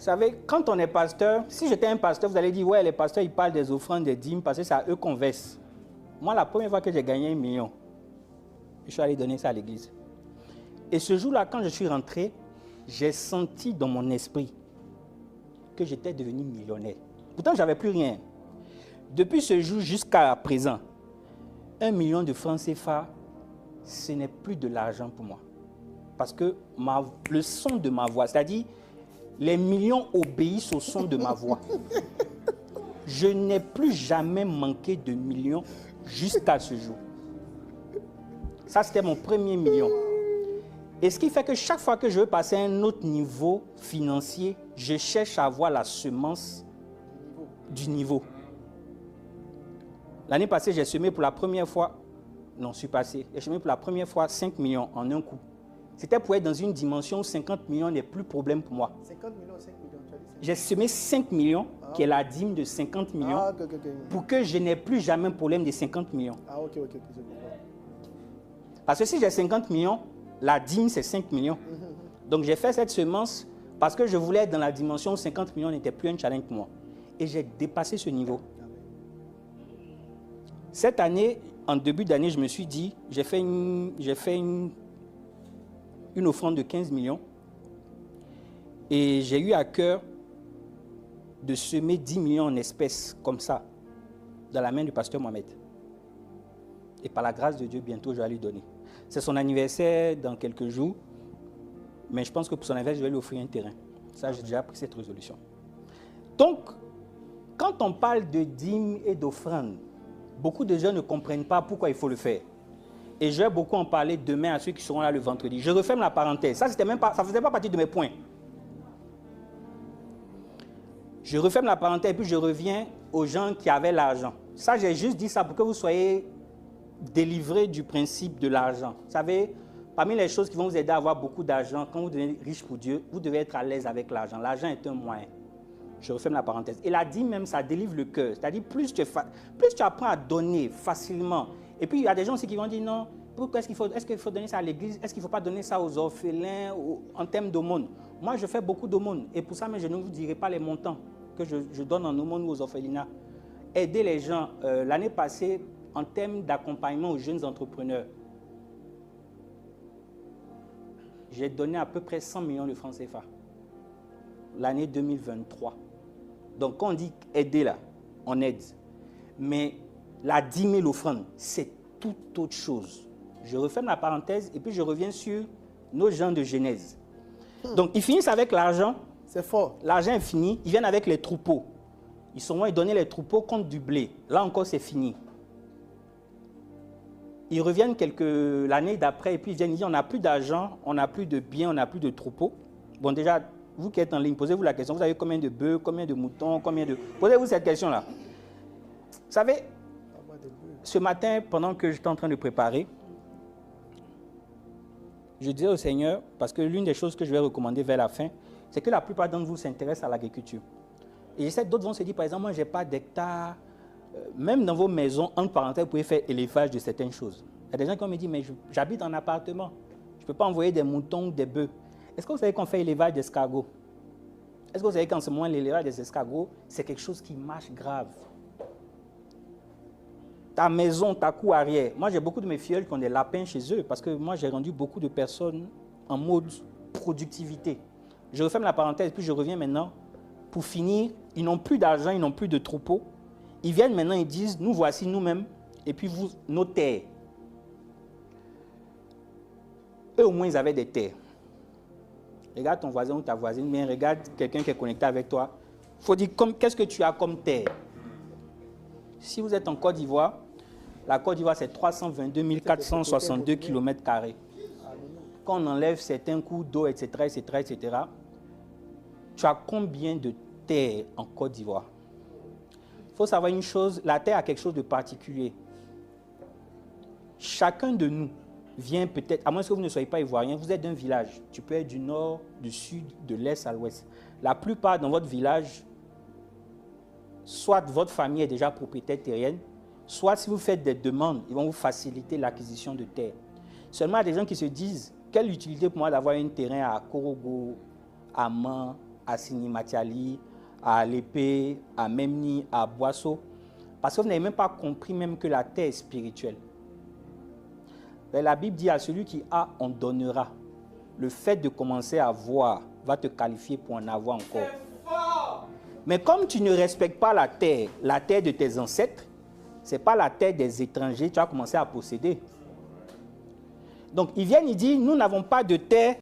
savez, quand on est pasteur, si j'étais un pasteur, vous allez dire, ouais, les pasteurs, ils parlent des offrandes, des dîmes, parce que c'est à eux qu'on verse. Moi, la première fois que j'ai gagné 1 million, je suis allé donner ça à l'église. Et ce jour-là, quand je suis rentré, j'ai senti dans mon esprit que j'étais devenu millionnaire. Pourtant, je n'avais plus rien. Depuis ce jour jusqu'à présent, 1 million de francs CFA, ce n'est plus de l'argent pour moi. Parce que le son de ma voix, c'est-à-dire les millions obéissent au son de ma voix. Je n'ai plus jamais manqué de millions jusqu'à ce jour. Ça, c'était mon premier million. Et ce qui fait que chaque fois que je veux passer à un autre niveau financier, je cherche à avoir la semence du niveau. L'année passée, j'ai semé pour la première fois, non, je suis passé, j'ai semé pour la première fois 5 millions en un coup. C'était pour être dans une dimension où 50 millions n'est plus problème pour moi. 50 millions, 5 millions, tu as dit 5 J'ai semé 5 millions, qui est la dîme de 50 millions, pour que je n'ai plus jamais problème des 50 millions. Ah, ok, je comprends. Parce que si j'ai 50 millions, la dîme, c'est 5 millions. Donc, j'ai fait cette semence parce que je voulais être dans la dimension où 50 millions n'était plus un challenge pour moi. Et j'ai dépassé ce niveau. Cette année, en début d'année, je me suis dit, j'ai fait une offrande de 15 millions et j'ai eu à cœur de semer 10 millions en espèces comme ça dans la main du pasteur Mohamed. Et par la grâce de Dieu, bientôt, je vais lui donner. C'est son anniversaire dans quelques jours, mais je pense que pour son anniversaire, je vais lui offrir un terrain. Ça, j'ai déjà pris cette résolution. Donc, quand on parle de dîmes et d'offrandes, beaucoup de gens ne comprennent pas pourquoi il faut le faire. Et je vais beaucoup en parler demain à ceux qui seront là le vendredi. Je referme la parenthèse. Ça, ça ne faisait pas partie de mes points. Je referme la parenthèse et puis je reviens aux gens qui avaient l'argent. Ça, j'ai juste dit ça pour que vous soyez délivrés du principe de l'argent. Vous savez, parmi les choses qui vont vous aider à avoir beaucoup d'argent, quand vous devenez riche pour Dieu, vous devez être à l'aise avec l'argent. L'argent est un moyen. Je referme la parenthèse. Et la dîme même, ça délivre le cœur. C'est-à-dire, plus tu apprends à donner facilement. Et puis, il y a des gens aussi qui vont dire, non, pourquoi est-ce qu'il faut donner ça à l'église? Est-ce qu'il ne faut pas donner ça aux orphelins en termes d'aumône? Moi, je fais beaucoup d'aumônes. Et pour ça, mais je ne vous dirai pas les montants que je donne en aumône ou aux orphelinats. Aider les gens. L'année passée, en termes d'accompagnement aux jeunes entrepreneurs, j'ai donné à peu près 100 millions de francs CFA. L'année 2023. Donc, quand on dit aider là, on aide. Mais la dîme et l'offrande, c'est tout autre chose. Je referme la parenthèse et puis je reviens sur nos gens de Genèse. Donc, ils finissent avec l'argent. C'est fort. L'argent est fini. Ils viennent avec les troupeaux. Ils donnaient les troupeaux contre du blé. Là encore, c'est fini. Ils reviennent l'année d'après et puis ils viennent dire on n'a plus d'argent, on n'a plus de biens, on n'a plus de troupeaux. Bon, déjà, vous qui êtes en ligne, posez-vous la question. Vous avez combien de bœufs, combien de moutons, combien de... Posez-vous cette question-là. Vous savez, ce matin, pendant que j'étais en train de préparer, je disais au Seigneur, parce que l'une des choses que je vais recommander vers la fin, c'est que la plupart d'entre vous s'intéressent à l'agriculture. Et je sais que d'autres vont se dire, par exemple, moi, je n'ai pas d'hectares. Même dans vos maisons, entre parenthèses, vous pouvez faire élevage de certaines choses. Il y a des gens qui vont me dire, mais j'habite en appartement. Je ne peux pas envoyer des moutons ou des bœufs. Est-ce que vous savez qu'on fait élevage d'escargots? Est-ce que vous savez qu'en ce moment, l'élevage des escargots, c'est quelque chose qui marche grave? Ta maison, ta cour arrière. Moi, j'ai beaucoup de mes filleuls qui ont des lapins chez eux parce que moi, j'ai rendu beaucoup de personnes en mode productivité. Je referme la parenthèse, puis je reviens maintenant. Pour finir, ils n'ont plus d'argent, ils n'ont plus de troupeaux. Ils viennent maintenant, ils disent, nous voici nous-mêmes, et puis vous, nos terres. Eux, au moins, ils avaient des terres. Regarde ton voisin ou ta voisine, mais regarde quelqu'un qui est connecté avec toi. Il faut dire, qu'est-ce que tu as comme terre? Si vous êtes en Côte d'Ivoire, la Côte d'Ivoire, c'est 322 462 km². Quand on enlève certains cours d'eau, etc., tu as combien de terre en Côte d'Ivoire? Il faut savoir une chose, la terre a quelque chose de particulier. Chacun de nous vient peut-être, à moins que vous ne soyez pas ivoirien, vous êtes d'un village. Tu peux être du nord, du sud, de l'est à l'ouest. La plupart dans votre village, soit votre famille est déjà propriétaire terrienne, soit si vous faites des demandes, ils vont vous faciliter l'acquisition de terre. Seulement, il y a des gens qui se disent, quelle utilité pour moi d'avoir un terrain à Korogo, à Man, à Sinimatiali, à l'épée, à Memni, à Boisseau, parce que vous n'avez même pas compris même que la terre est spirituelle. Mais la Bible dit à celui qui a, on donnera. Le fait de commencer à voir va te qualifier pour en avoir encore. Mais comme tu ne respectes pas la terre de tes ancêtres, ce n'est pas la terre des étrangers, tu vas commencer à posséder. Donc ils viennent, ils disent, nous n'avons pas de terre.